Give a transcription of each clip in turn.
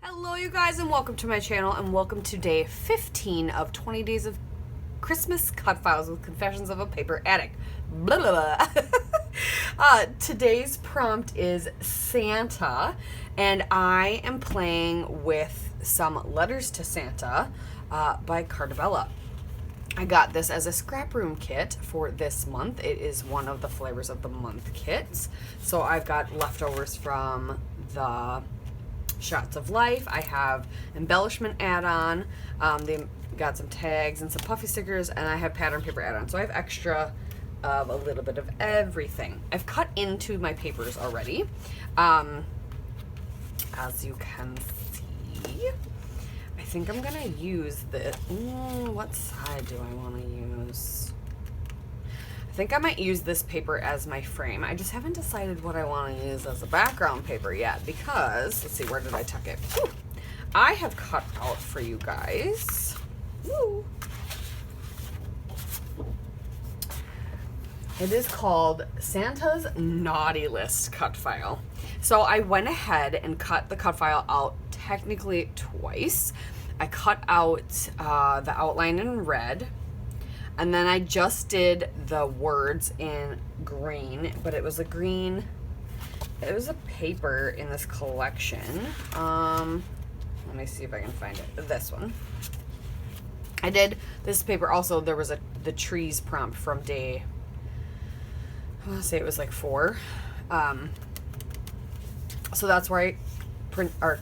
Hello you guys and welcome to my channel and welcome to day 15 of 20 days of Christmas cut files with confessions of a paper addict. Blah, blah, blah. Today's prompt is Santa, and I am playing with some letters to Santa by Cutfiles. I got this as a scrap room kit for this month. It is one of the flavors of the month kits. So I've got leftovers from the Shots of Life. I have embellishment add-on. They got some tags and some puffy stickers, and I have pattern paper add-on. So I have extra of a little bit of everything. I've cut into my papers already. As you can see, I think I'm gonna use the, what side do I want to use? I think I might use this paper as my frame. I just haven't decided what I want to use as a background paper yet because, let's see, where did I tuck it? Whew. I have cut out for you guys. Woo. It is called Santa's Naughty List cut file. So I went ahead and cut the cut file out technically twice. I cut out the outline in red, and then I just did the words in green, but it was a green, it was a paper in this collection. Let me see if I can find it. This one. I did this paper also. There was the trees prompt from day, I want to say it was like 4. So that's where I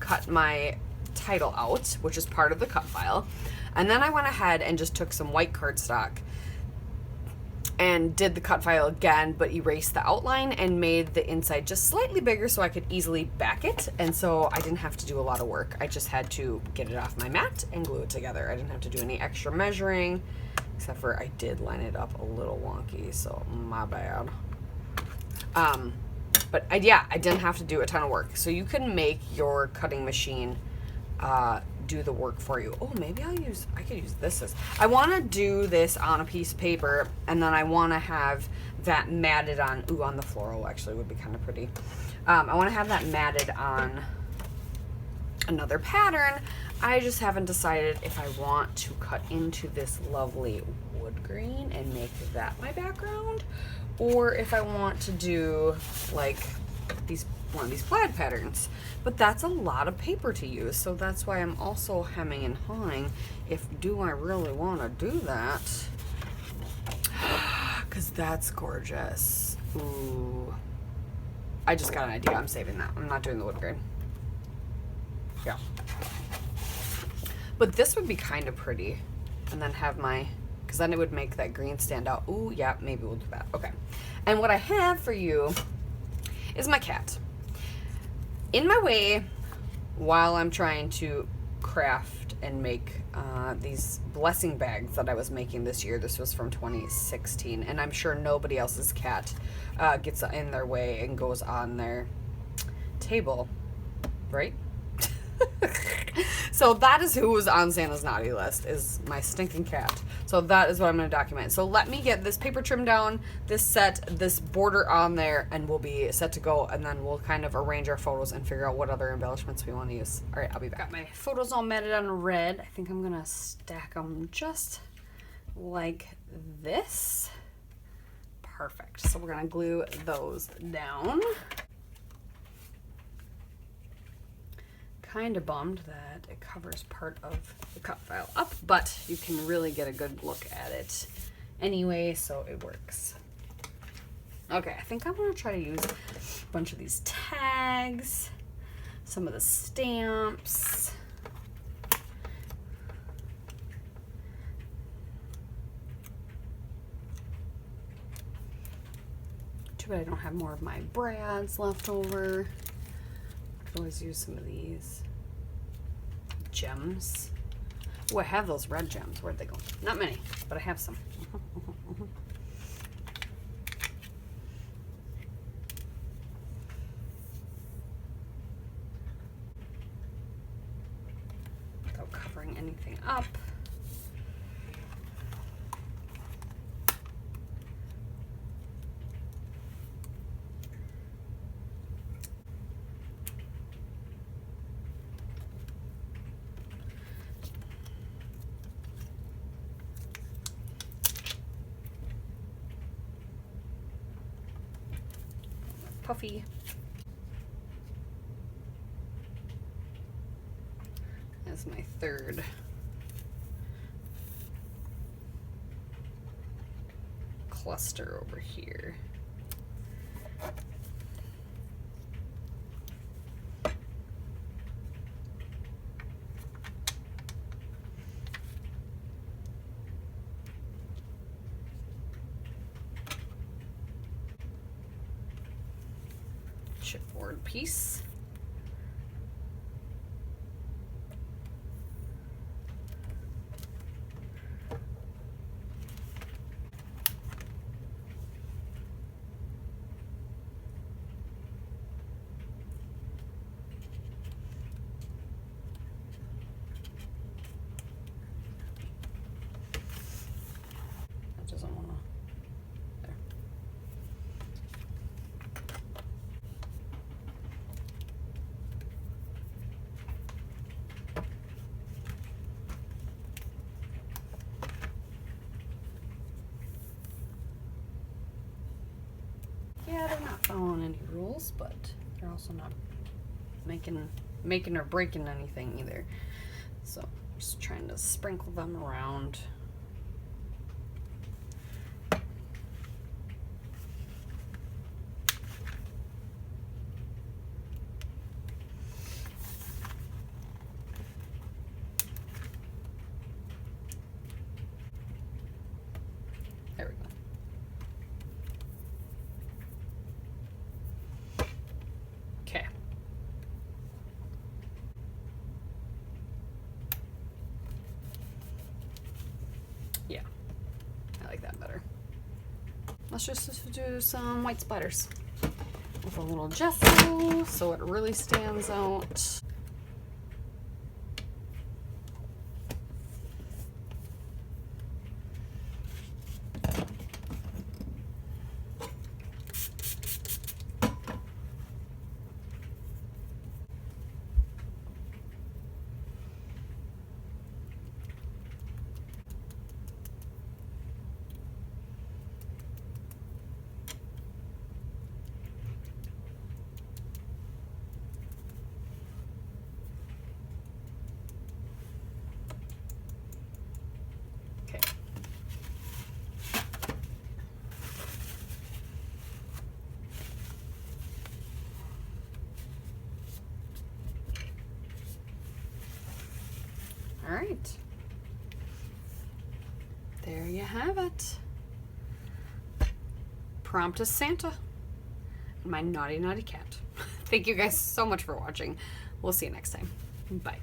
cut my title out, which is part of the cut file. And then I went ahead and just took some white cardstock and did the cut file again, but erased the outline and made the inside just slightly bigger so I could easily back it. And so I didn't have to do a lot of work. I just had to get it off my mat and glue it together. I didn't have to do any extra measuring, except for I did line it up a little wonky, so my bad. But I didn't have to do a ton of work. So you can make your cutting machine do the work for you. Oh, maybe I could use this as, I want to do this on a piece of paper, and then I want to have that matted on, on the floral actually would be kind of pretty. I want to have that matted on another pattern. I just haven't decided if I want to cut into this lovely wood green and make that my background, or if I want to do like one of these plaid patterns. But that's a lot of paper to use, so that's why I'm also hemming and hawing if do I really want to do that, because that's gorgeous. Ooh, I just got an idea. I'm saving that. I'm not doing the wood grain. Yeah, but this would be kind of pretty, and then have my, because then it would make that green stand out. Ooh, yeah, maybe we'll do that. Okay, and what I have for you is my cat in my way while I'm trying to craft and make these blessing bags that I was making this year. This was from 2016, and I'm sure nobody else's cat gets in their way and goes on their table, right? So that is who was on Santa's naughty list, is my stinking cat. So that is what I'm going to document. So let me get this paper trimmed down, this set, this border on there, and we'll be set to go. And then we'll kind of arrange our photos and figure out what other embellishments we want to use. All right, I'll be back. Got my photos all matted on red. I think I'm going to stack them just like this. Perfect. So we're going to glue those down. Kind of bummed that it covers part of the cut file up, but you can really get a good look at it anyway, so it works. Okay, I think I'm going to try to use a bunch of these tags, some of the stamps. Too bad I don't have more of my brads left over. I could always use some of these gems. Oh, I have those red gems. Where'd they go? Not many, but I have some. Without covering anything up. puffy. That's my third. Cluster over here. Chipboard piece. That doesn't want to. There. Yeah, they're not following any rules, but they're also not making or breaking anything either. So just trying to sprinkle them around. There we go. Okay. Yeah, I like that better. Let's just do some white splatters with a little gesso so it really stands out. All right, there you have it. Prompt as Santa, my naughty, naughty cat. Thank you guys so much for watching. We'll see you next time. Bye.